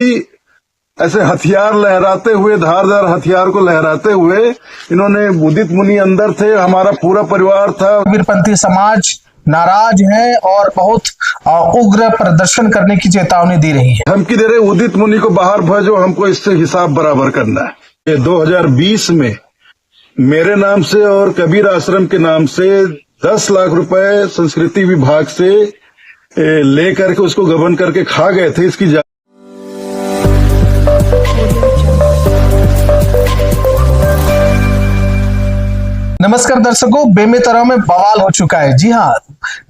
ऐसे हथियार लहराते हुए, धारदार हथियार को लहराते हुए इन्होंने, उदित मुनि अंदर थे, हमारा पूरा परिवार था। कबीरपंथी समाज नाराज है और बहुत उग्र प्रदर्शन करने की चेतावनी दी रही है। धमकी दे रहे, उदित मुनि को बाहर भेजो, हमको इससे हिसाब बराबर करना है। ये 2020 में मेरे नाम से और कबीर आश्रम के नाम से 10 लाख रुपए संस्कृति विभाग से लेकर के उसको गबन करके खा गए थे। इसकी नमस्कार दर्शकों, बेमेतरा में बवाल हो चुका है। जी हाँ,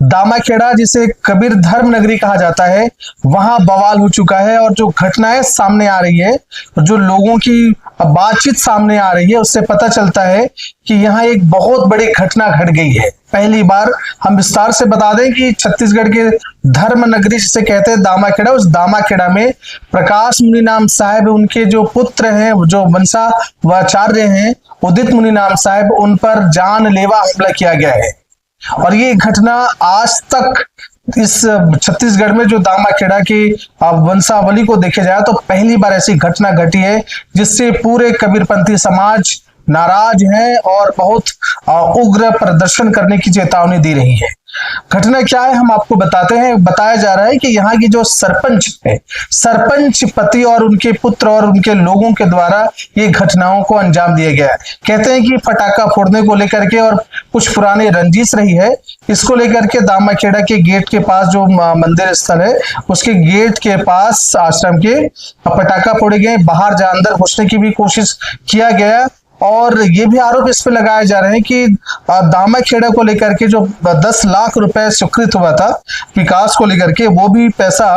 दामाखेड़ा जिसे कबीर धर्म नगरी कहा जाता है, वहां बवाल हो चुका है और जो घटनाएं सामने आ रही है, जो लोगों की बातचीत सामने आ रही है, उससे पता चलता है कि यहाँ एक बहुत बड़ी घटना घट गई है। पहली बार हम विस्तार से बता दें कि छत्तीसगढ़ के धर्म नगरी जिसे कहते हैं दामाखेड़ा, उस दामाखेड़ा में प्रकाश मुनि नाम साहब, उनके जो पुत्र हैं, जो वंशावचार्य हैं, उदित मुनि नाम साहब, उन पर जानलेवा हमला किया गया है। और ये घटना आज तक इस छत्तीसगढ़ में जो दामाखेड़ा की वंशावली को देखे जाए तो पहली बार ऐसी घटना घटी है जिससे पूरे कबीरपंथी समाज नाराज है और बहुत उग्र प्रदर्शन करने की चेतावनी दी रही है। घटना क्या है हम आपको बताते हैं। बताया जा रहा है कि यहाँ की जो सरपंच है, सरपंच पति और उनके पुत्र और उनके लोगों के द्वारा ये घटनाओं को अंजाम दिया गया है। कहते हैं कि पटाखा फोड़ने को लेकर के और कुछ पुराने रंजिश रही है, इसको लेकर के दामाखेड़ा के गेट के पास जो मंदिर स्थल है, उसके गेट के पास आश्रम के पटाखा फोड़े गए, बाहर जा अंदर घुसने की भी कोशिश किया गया। और ये भी आरोप इस पे लगाए जा रहे हैं कि दामाखेड़ा को लेकर के जो 10 लाख रुपए स्वीकृत हुआ था विकास को लेकर के, वो भी पैसा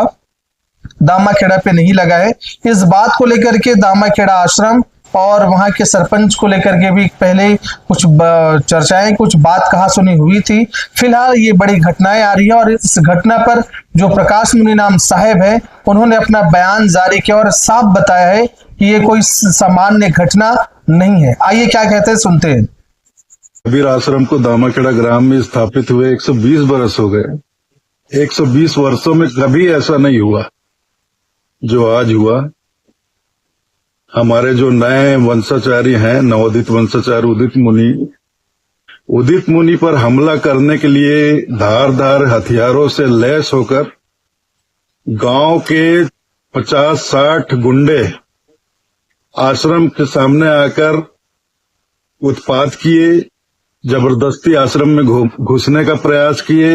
दामाखेड़ा पे नहीं लगा है। इस बात को लेकर के दामाखेड़ा आश्रम और वहां के सरपंच को लेकर के भी पहले कुछ चर्चाएं, कुछ बात कहा सुनी हुई थी। फिलहाल ये बड़ी घटनाएं आ रही है और इस घटना पर जो प्रकाश मुनि नाम साहेब है, उन्होंने अपना बयान जारी किया और साफ बताया है कि ये कोई सामान्य घटना नहीं है। आइए क्या कहते हैं, सुनते हैं। कबीर आश्रम को दामाखेड़ा ग्राम में स्थापित हुए 120 वर्ष हो गए। 120 वर्षों में कभी ऐसा नहीं हुआ जो आज हुआ। हमारे जो नए वंशाचार्य हैं, नवोदित वंशाचार्य उदित मुनि पर हमला करने के लिए धारदार हथियारों से लैस होकर गांव के 50-60 गुंडे आश्रम के सामने आकर उत्पात किए, जबरदस्ती आश्रम में घुसने का प्रयास किए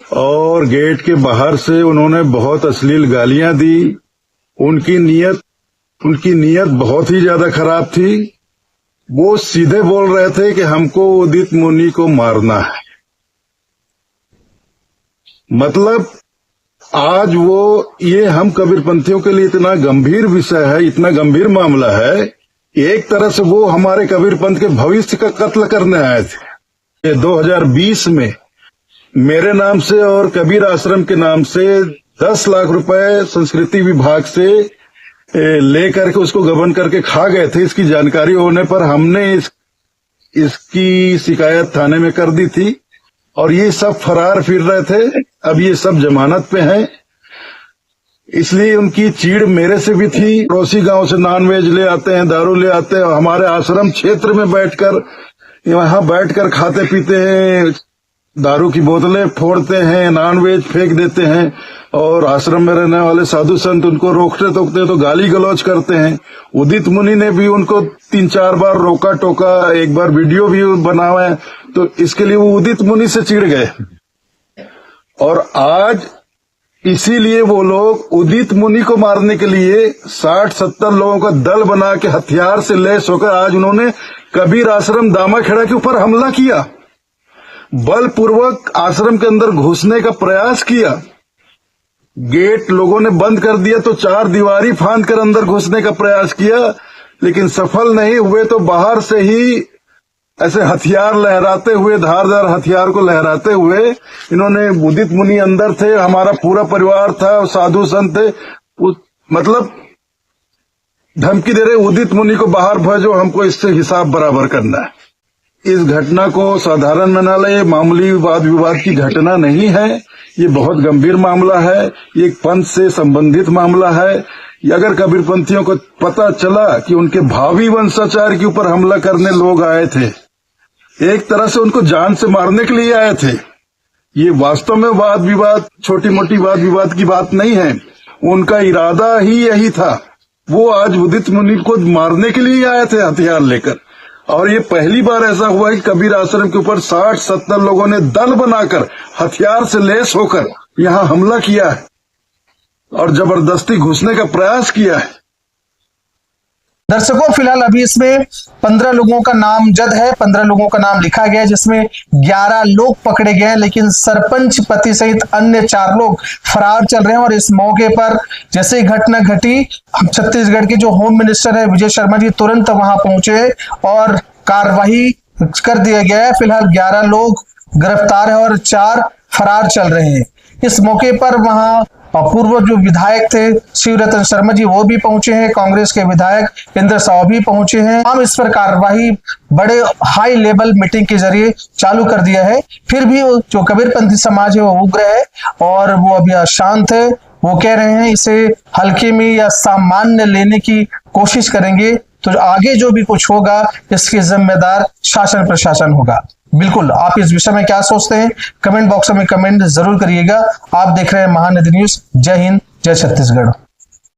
और गेट के बाहर से उन्होंने बहुत अश्लील गालियां दी। उनकी नीयत बहुत ही ज्यादा खराब थी। वो सीधे बोल रहे थे कि हमको उदित मुनि को मारना है। मतलब आज ये हम कबीरपंथियों के लिए इतना गंभीर विषय है, इतना गंभीर मामला है, एक तरह से वो हमारे कबीरपंथ के भविष्य का कत्ल करने आए थे। ये 2020 में मेरे नाम से और कबीर आश्रम के नाम से 10 लाख रुपए संस्कृति विभाग से लेकर के उसको गबन करके खा गए थे। इसकी जानकारी होने पर हमने इसकी शिकायत थाने में कर दी थी और ये सब फरार फिर रहे थे। अब ये सब जमानत पे हैं, इसलिए उनकी चीड़ मेरे से भी थी। पड़ोसी गांव से नॉनवेज ले आते हैं, दारू ले आते हैं, हमारे आश्रम क्षेत्र में यहाँ बैठकर खाते पीते हैं, दारू की बोतलें फोड़ते हैं, नॉनवेज फेंक देते हैं और आश्रम में रहने वाले साधु संत उनको रोकते टोकते तो गाली गलौज करते हैं। उदित मुनि ने भी उनको 3-4 बार रोका टोका, एक बार वीडियो भी बनावा है, तो इसके लिए वो उदित मुनि से चिढ़ गए और आज इसीलिए वो लोग उदित मुनि को मारने के लिए 60-70 लोगों का दल बना के हथियार से लैस होकर आज उन्होंने कबीर आश्रम दामाखेड़ा के ऊपर हमला किया। बलपूर्वक आश्रम के अंदर घुसने का प्रयास किया। गेट लोगों ने बंद कर दिया तो 4 दीवारी फांद कर अंदर घुसने का प्रयास किया, लेकिन सफल नहीं हुए। तो बाहर से ही ऐसे हथियार लहराते हुए, धारदार हथियार को लहराते हुए इन्होंने, उदित मुनि अंदर थे, हमारा पूरा परिवार था, साधु संत थे, मतलब धमकी दे रहे, उदित मुनि को बाहर भेजो, हमको इससे हिसाब बराबर करना है। इस घटना को साधारण मना ले, मामूली वाद विवाद की घटना नहीं है, ये बहुत गंभीर मामला है। ये एक पंथ से संबंधित मामला है। कि अगर कबीरपंथियों को पता चला कि उनके भावी वंशाचार्य के ऊपर हमला करने लोग आए थे, एक तरह से उनको जान से मारने के लिए आए थे। ये वास्तव में वाद विवाद, छोटी मोटी वाद विवाद की बात नहीं है। उनका इरादा ही यही था। वो आज उदित मुनि को मारने के लिए आए थे हथियार लेकर। और ये पहली बार ऐसा हुआ कि कबीर आश्रम के ऊपर 60-70 लोगों ने दल बनाकर हथियार से लैस होकर यहाँ हमला किया है और जबरदस्ती घुसने का प्रयास किया है। दर्शकों, फिलहाल अभी इसमें 15 लोगों का नामजद है, 15 लोगों का नाम लिखा गया है, जिसमें 11 लोग पकड़े गए हैं, लेकिन सरपंच पति सहित अन्य 4 लोग फरार चल रहे हैं। और इस मौके पर जैसे ही घटना घटी, छत्तीसगढ़ के जो होम मिनिस्टर है विजय शर्मा जी तुरंत वहां पहुंचे और कार्रवाई कर दिया गया है। फिलहाल 11 लोग गिरफ्तार है और 4 फरार चल रहे हैं। इस मौके पर वहां पूर्व जो विधायक थे शिवरतन शर्मा जी वो भी पहुंचे हैं, कांग्रेस के विधायक इंद्र साव भी पहुंचे हैं। हम इस पर कार्रवाई बड़े हाई लेवल मीटिंग के जरिए चालू कर दिया है। फिर भी जो कबीरपंथी समाज है वो उग्र है और वो अभी अशांत है। वो कह रहे हैं इसे हल्के में या सामान्य लेने की कोशिश करेंगे, तो आगे जो भी कुछ होगा इसके जिम्मेदार शासन प्रशासन होगा। बिल्कुल, आप इस विषय में क्या सोचते हैं कमेंट बॉक्स में कमेंट जरूर करिएगा। आप देख रहे हैं महानदी न्यूज। जय हिंद, जय छत्तीसगढ़।